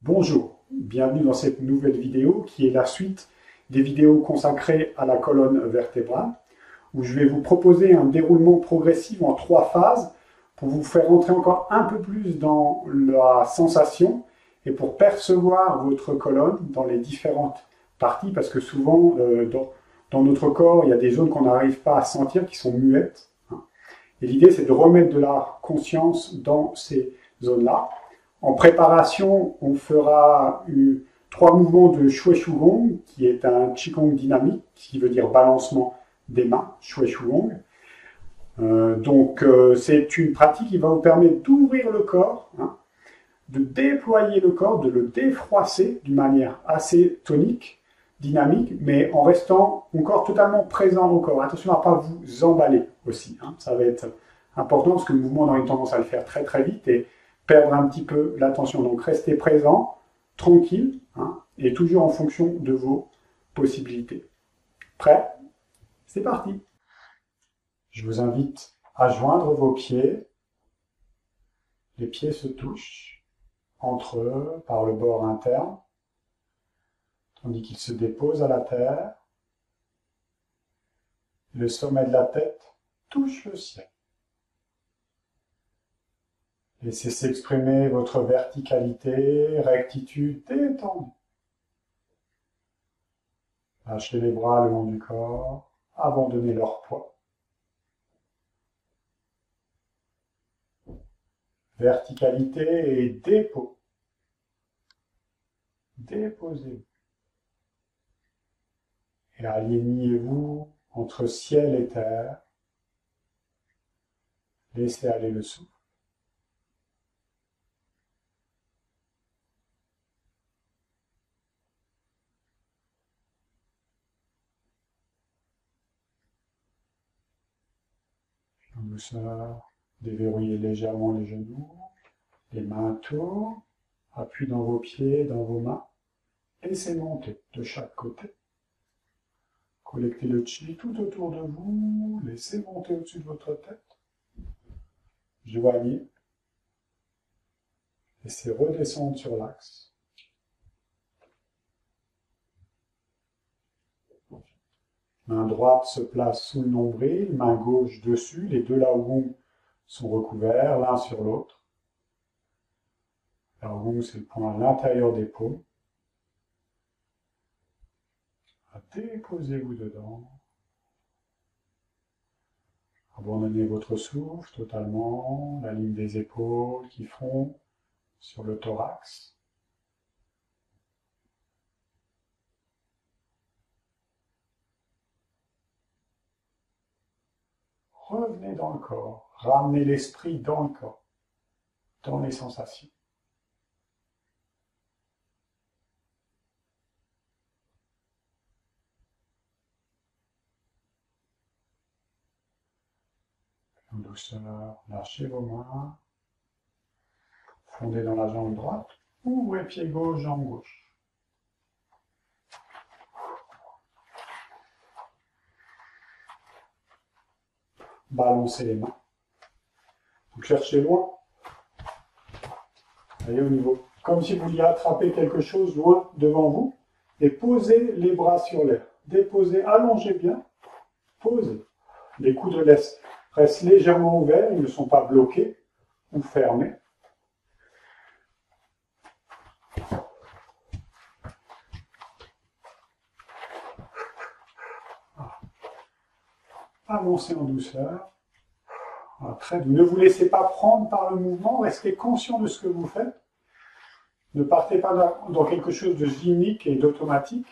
Bonjour, bienvenue dans cette nouvelle vidéo qui est la suite des vidéos consacrées à la colonne vertébrale, où je vais vous proposer un déroulement progressif en 3 phases pour vous faire entrer encore un peu plus dans la sensation et pour percevoir votre colonne dans les différentes parties, parce que souvent dans notre corps, il y a des zones qu'on n'arrive pas à sentir, qui sont muettes. Et l'idée, c'est de remettre de la conscience dans ces zones-là. En préparation, on fera 3 mouvements de Shui Shu Gong, qui est un Qigong dynamique, qui veut dire balancement des mains, Shui Shu Gong. C'est une pratique qui va vous permettre d'ouvrir le corps, de déployer le corps, de le défroisser d'une manière assez tonique, dynamique, mais en restant encore totalement présent au corps. Attention à ne pas vous emballer aussi. Ça va être important parce que le mouvement, on a une tendance à le faire très très vite et perdre un petit peu l'attention. Donc restez présent, tranquille, et toujours en fonction de vos possibilités. Prêt? C'est parti. Je vous invite à joindre vos pieds. Les pieds se touchent entre eux par le bord interne, tandis qu'ils se déposent à la terre. Le sommet de la tête touche le ciel. Laissez s'exprimer votre verticalité, rectitude détendue. Lâchez les bras le long du corps, abandonnez leur poids. Verticalité et dépôt. Déposez-vous. Et alignez-vous entre ciel et terre. Laissez aller le souffle. En douceur, déverrouillez légèrement les genoux, les mains tournent, appuyez dans vos pieds, dans vos mains, laissez monter de chaque côté. Collectez le chi tout autour de vous, laissez monter au-dessus de votre tête. Joignez, laissez redescendre sur l'axe. Main droite se place sous le nombril, main gauche dessus, les deux Laogong sont recouverts l'un sur l'autre. Laogong, c'est le point à l'intérieur des paumes. Déposez-vous dedans. Abandonnez votre souffle totalement, la ligne des épaules qui fond sur le thorax. Revenez dans le corps, ramenez l'esprit dans le corps, dans les sensations. En douceur, lâchez vos mains, fondez dans la jambe droite, ouvrez pied gauche, jambe gauche. Balancez les mains. Vous cherchez loin. Allez au niveau. Comme si vous vouliez attraper quelque chose loin devant vous. Et posez les bras sur l'air. Déposez, allongez bien. Posez. Les coudes restent légèrement ouverts. Ils ne sont pas bloqués ou fermés. Avancez en douceur. Très doux. Ne vous laissez pas prendre par le mouvement, restez conscient de ce que vous faites. Ne partez pas dans quelque chose de gynique et d'automatique,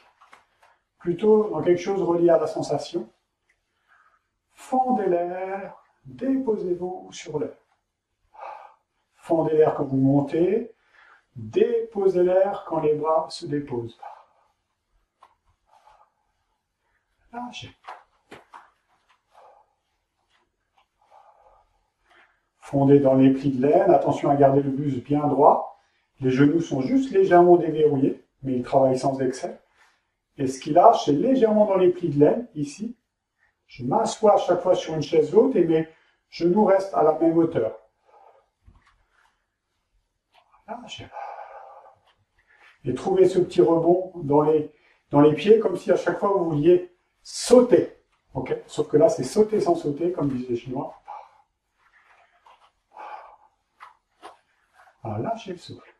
plutôt dans quelque chose relié à la sensation. Fendez l'air, déposez-vous sur l'air. Fendez l'air quand vous montez, déposez l'air quand les bras se déposent. Lâchez. Fondez dans les plis de l'aine, attention à garder le buste bien droit. Les genoux sont juste légèrement déverrouillés, mais ils travaillent sans excès. Et ce qui lâche, c'est légèrement dans les plis de l'aine, ici. Je m'assois à chaque fois sur une chaise haute et mes genoux restent à la même hauteur. Lâchez. Et trouvez ce petit rebond dans les pieds, comme si à chaque fois vous vouliez sauter. Okay, sauf que là, c'est sauter sans sauter, comme disent les Chinois. Voilà, lâchez le souffle.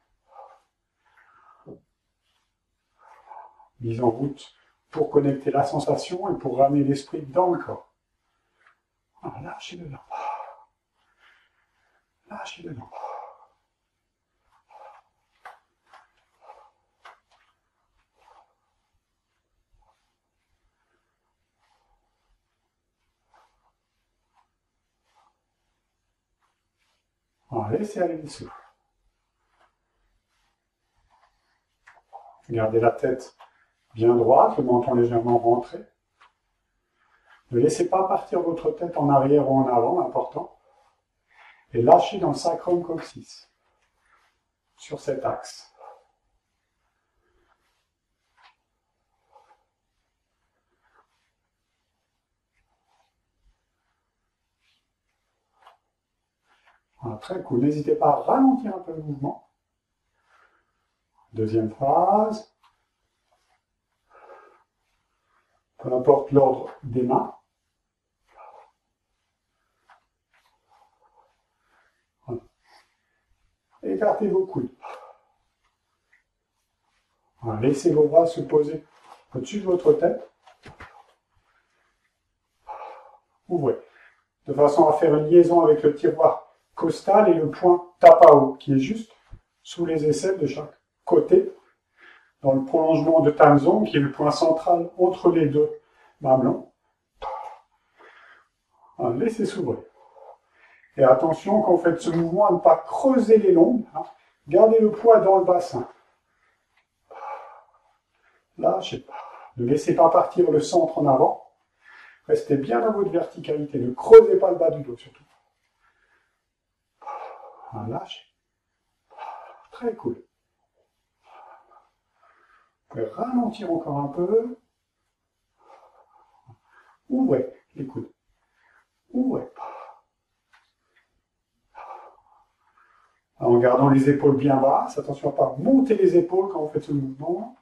Mise en route pour connecter la sensation et pour ramener l'esprit dans le corps. Voilà, lâchez dedans. Lâchez dedans. Voilà, laissez aller le souffle. Gardez la tête bien droite, le menton légèrement rentré. Ne laissez pas partir votre tête en arrière ou en avant, important. Et lâchez dans le sacrum coccyx, sur cet axe. Voilà, très cool. N'hésitez pas à ralentir un peu le mouvement. Deuxième phase. Peu importe l'ordre des mains. Voilà. Écartez vos coudes. Voilà. Laissez vos bras se poser au-dessus de votre tête. Ouvrez. De façon à faire une liaison avec le tiroir costal et le point tapao, qui est juste sous les aisselles de chaque côté, dans le prolongement de Tanzong, qui est le point central entre les deux mamelons. Voilà, laissez s'ouvrir. Et attention, quand vous faites ce mouvement, à ne pas creuser les lombes. Hein. Gardez le poids dans le bassin. Lâchez pas. Ne laissez pas partir le centre en avant. Restez bien dans votre verticalité. Ne creusez pas le bas du dos, surtout. Voilà, lâchez. Très cool. Vous pouvez ralentir encore un peu. Ouvrez les coudes. Ouvrez. En gardant les épaules bien basses. Attention à ne pas monter les épaules quand vous faites ce mouvement.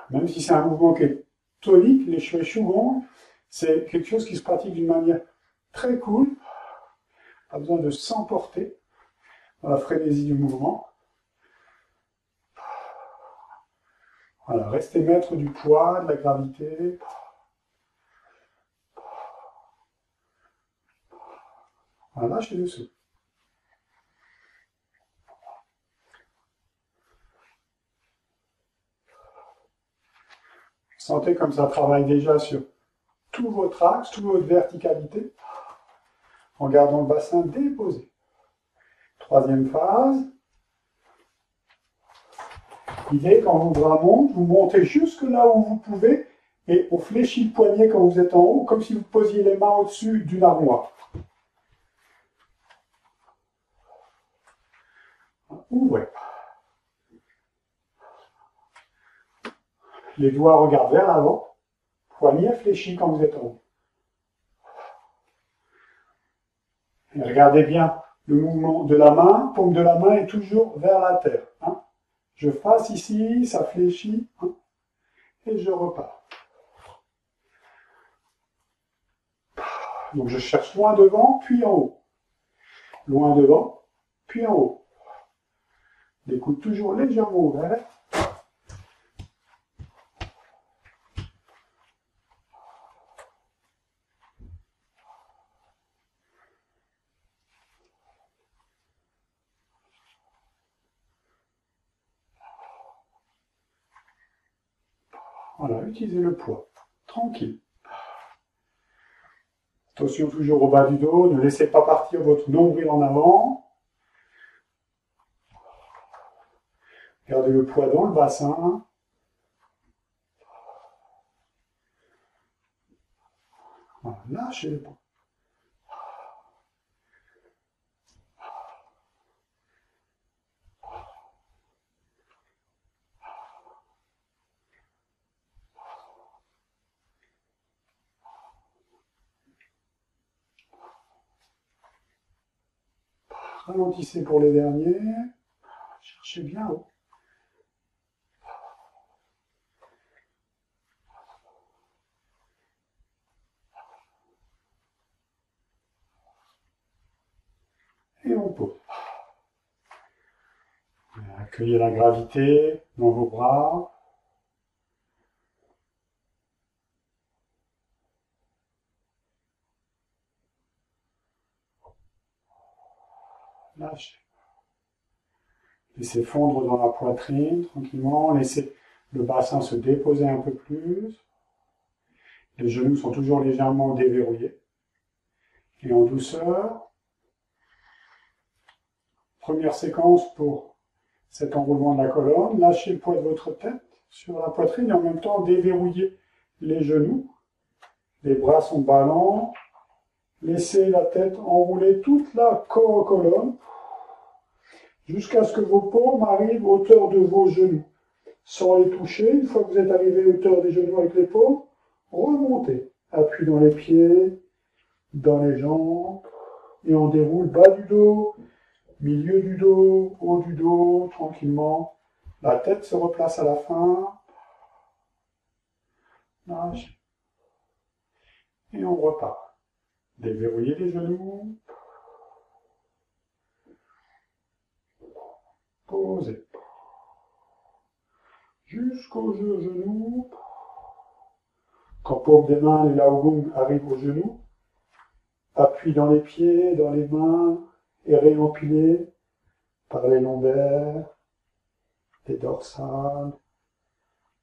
Même si c'est un mouvement qui est tonique, les Shui Shugong, c'est quelque chose qui se pratique d'une manière très cool. Pas besoin de s'emporter dans la frénésie du mouvement. Voilà, restez maître du poids, de la gravité. Voilà, lâchez dessous. Sentez comme ça travaille déjà sur tout votre axe, toute votre verticalité, en gardant le bassin déposé. Troisième phase. L'idée, quand vos bras montent, vous montez jusque là où vous pouvez et on fléchit le poignet quand vous êtes en haut, comme si vous posiez les mains au-dessus d'une armoire. Ouvrez. Les doigts regardent vers l'avant. Poignet fléchi quand vous êtes en haut. Et regardez bien le mouvement de la main. Paume de la main est toujours vers la terre. Hein. Je fasse ici, ça fléchit. Hein, et je repars. Donc je cherche loin devant, puis en haut. Loin devant, puis en haut. Les coudes toujours légèrement ouverts. Voilà, utilisez le poids. Tranquille. Attention toujours au bas du dos, ne laissez pas partir votre nombril en avant. Gardez le poids dans le bassin. Voilà, lâchez le poids. Ralentissez pour les derniers. Cherchez bien haut. Et on pose. Accueillez la gravité dans vos bras. Lâchez. Laissez fondre dans la poitrine tranquillement. Laissez le bassin se déposer un peu plus. Les genoux sont toujours légèrement déverrouillés. Et en douceur, première séquence pour cet enroulement de la colonne. Lâchez le poids de votre tête sur la poitrine et en même temps déverrouillez les genoux. Les bras sont ballants. Laissez la tête enrouler toute la colonne jusqu'à ce que vos paumes arrivent à hauteur de vos genoux. Sans les toucher, une fois que vous êtes arrivé à hauteur des genoux avec les paumes, remontez. Appui dans les pieds, dans les jambes, et on déroule bas du dos, milieu du dos, haut du dos, tranquillement. La tête se replace à la fin. Lâche. Et on repart. Déverrouillez les genoux. Posez. Jusqu'aux genoux. Quand paume des mains et laogung arrivent aux genoux, appui dans les pieds, dans les mains, et réempilez par les lombaires, les dorsales,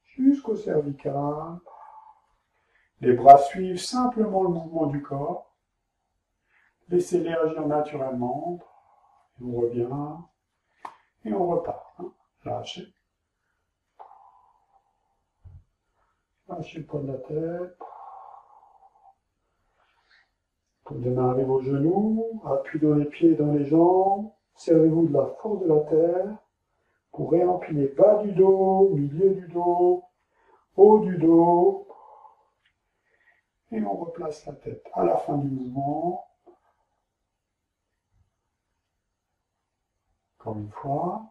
jusqu'au cervical. Les bras suivent simplement le mouvement du corps. Laissez-les agir naturellement. Et on revient. Et on repart. Lâchez. Lâchez le poids de la tête. Paume des mains arrive aux genoux. Appui dans les pieds et dans les jambes. Servez-vous de la force de la terre pour réempiler bas du dos, milieu du dos, haut du dos. Et on replace la tête à la fin du mouvement. Encore une fois.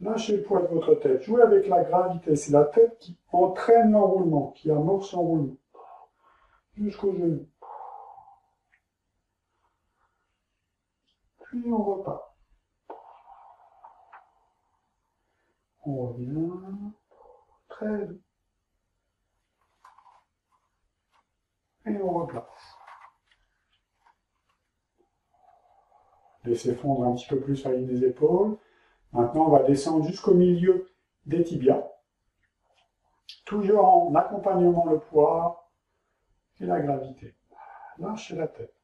Lâchez le poids de votre tête. Jouez avec la gravité. C'est la tête qui entraîne l'enroulement, qui amorce l'enroulement. Jusqu'au genou. Puis on repart. On revient. Très doux. Et on replace. Laissez fondre un petit peu plus la ligne des épaules. Maintenant, on va descendre jusqu'au milieu des tibias. Toujours en accompagnement le poids et la gravité. Lâchez la tête.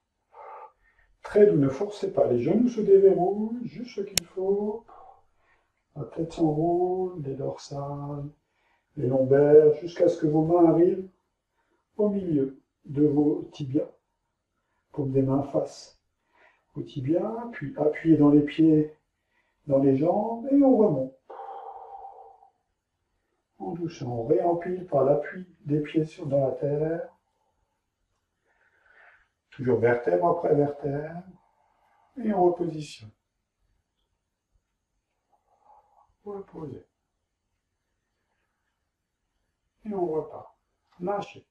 Très doux, ne forcez pas. Les genoux se déverrouillent, juste ce qu'il faut. La tête s'enroule, les dorsales, les lombaires, jusqu'à ce que vos mains arrivent au milieu de vos tibias. Paume des mains face aux tibias, puis appuyez dans les pieds, dans les jambes, et on remonte. En douceur, on réempile par l'appui des pieds dans la terre. Toujours vertèbre après vertèbre. Et on repositionne. Reposez. Et on repart. Lâchez.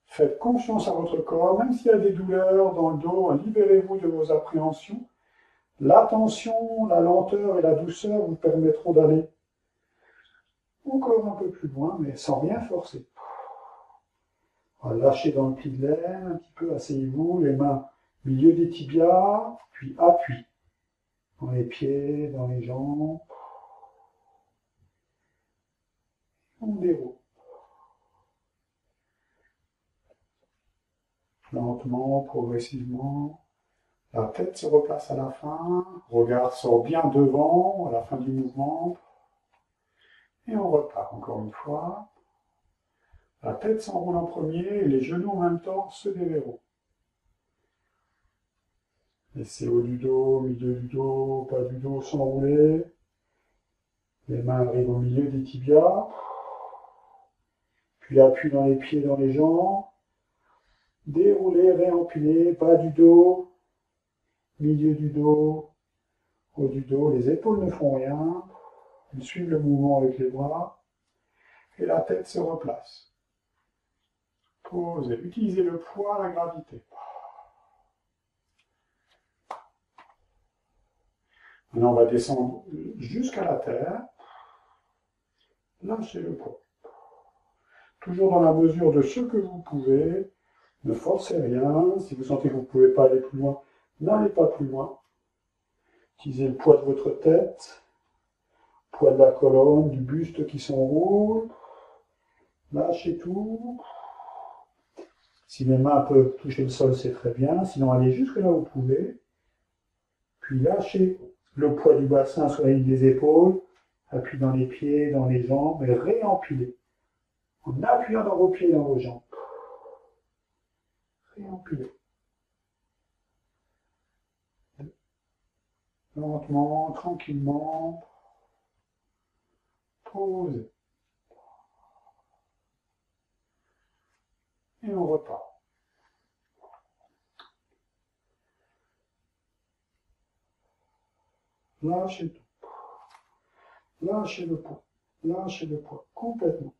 Faites confiance à votre corps, même s'il y a des douleurs dans le dos, libérez-vous de vos appréhensions. L'attention, la lenteur et la douceur vous permettront d'aller encore un peu plus loin, mais sans rien forcer. Lâchez dans le pli de l'aine, un petit peu, asseyez-vous, les mains au milieu des tibias, puis appui dans les pieds, dans les jambes. On déroule. Lentement, progressivement. La tête se replace à la fin, regard sort bien devant à la fin du mouvement. Et on repart encore une fois. La tête s'enroule en premier et les genoux en même temps se déverrouillent. Laissez haut du dos, milieu du dos, bas du dos s'enrouler. Les mains arrivent au milieu des tibias. Puis appui dans les pieds, dans les jambes. Déroulez, réempilez, bas du dos, milieu du dos, haut du dos. Les épaules ne font rien. Ils suivent le mouvement avec les bras. Et la tête se replace. Posez. Utilisez le poids, la gravité. Maintenant, on va descendre jusqu'à la terre. Lâchez le poids. Toujours dans la mesure de ce que vous pouvez. Ne forcez rien. Si vous sentez que vous ne pouvez pas aller plus loin, n'allez pas plus loin. Utilisez le poids de votre tête, poids de la colonne, du buste qui s'enroule. Lâchez tout. Si les mains peuvent toucher le sol, c'est très bien. Sinon, allez jusque là où vous pouvez. Puis lâchez le poids du bassin sur la ligne des épaules. Appuyez dans les pieds, dans les jambes et réempilez. En appuyant dans vos pieds et dans vos jambes. Réempilez. Lentement, tranquillement. Posez. Et on repart. Lâchez tout. Lâchez le poids. Lâchez le poids. Complètement.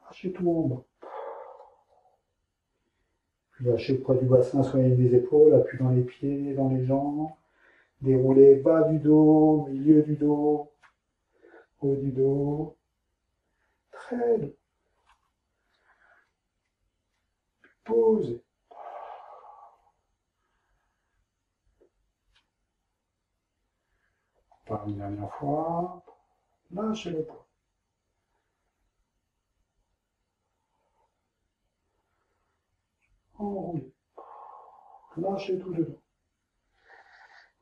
Lâchez tout en bas. Puis lâchez le poids du bassin sur la ligne des épaules. Appuyez dans les pieds, dans les jambes. Déroulez bas du dos, milieu du dos, haut du dos. Très doux. Posez. Par une dernière fois. Lâchez le poids. Enroulez. Lâchez tout dedans.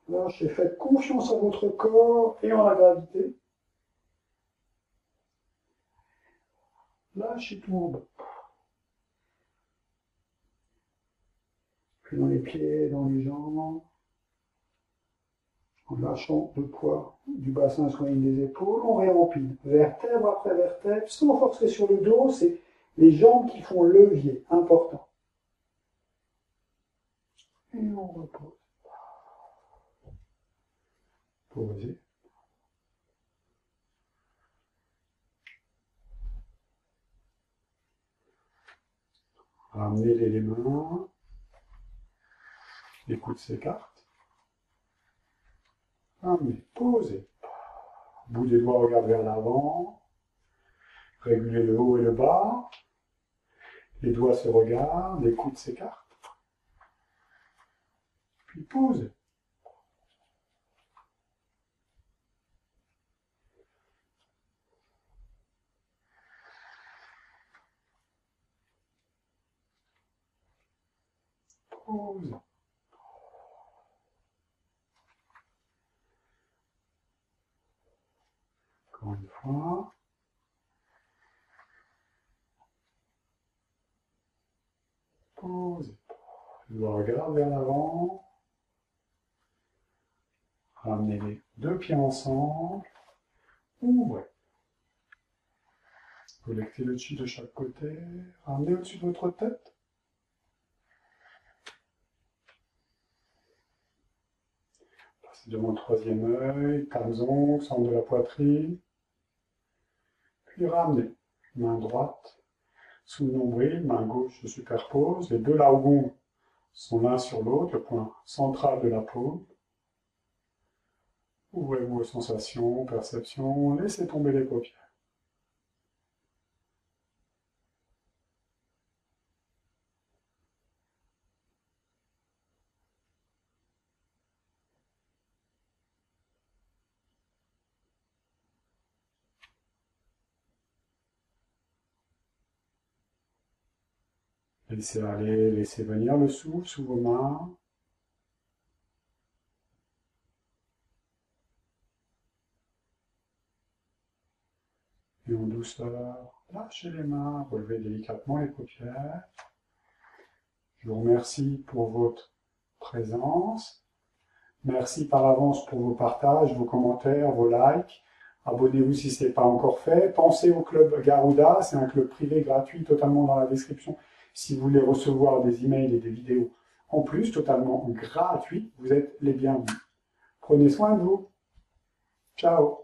Lâchez. Faites confiance à votre corps et en la gravité. Lâchez tout en bas. Puis dans les pieds, dans les jambes. En lâchant le poids du bassin sur la ligne des épaules, on réempile. Vertèbre après vertèbre, sans forcer sur le dos, c'est les jambes qui font levier, important. Et on repose. Posez. Ramenez les mains. Les coudes s'écartent. Ramenez. Posez. Bout des doigts regarde vers l'avant. Régulez le haut et le bas. Les doigts se regardent. Les coudes s'écartent. Puis posez. Pause. Encore une fois. Pause. Je regarde vers l'avant. Ramenez les deux pieds ensemble. Ouvrez. Collectez le chi de chaque côté. Ramenez au-dessus de votre tête. Passez devant le troisième œil, calzon, centre de la poitrine. Puis ramenez. Main droite sous le nombril, main gauche se superpose. Les deux largons sont l'un sur l'autre, le point central de la paume. Ouvrez-vous aux sensations, perceptions, laissez tomber les paupières. Laissez aller, laissez venir le souffle sous vos mains. Et en douceur, lâchez les mains, relevez délicatement les paupières. Je vous remercie pour votre présence. Merci par avance pour vos partages, vos commentaires, vos likes. Abonnez-vous si ce n'est pas encore fait. Pensez au club Garuda, c'est un club privé gratuit, totalement dans la description. Si vous voulez recevoir des emails et des vidéos en plus, totalement gratuits, vous êtes les bienvenus. Prenez soin de vous. Ciao.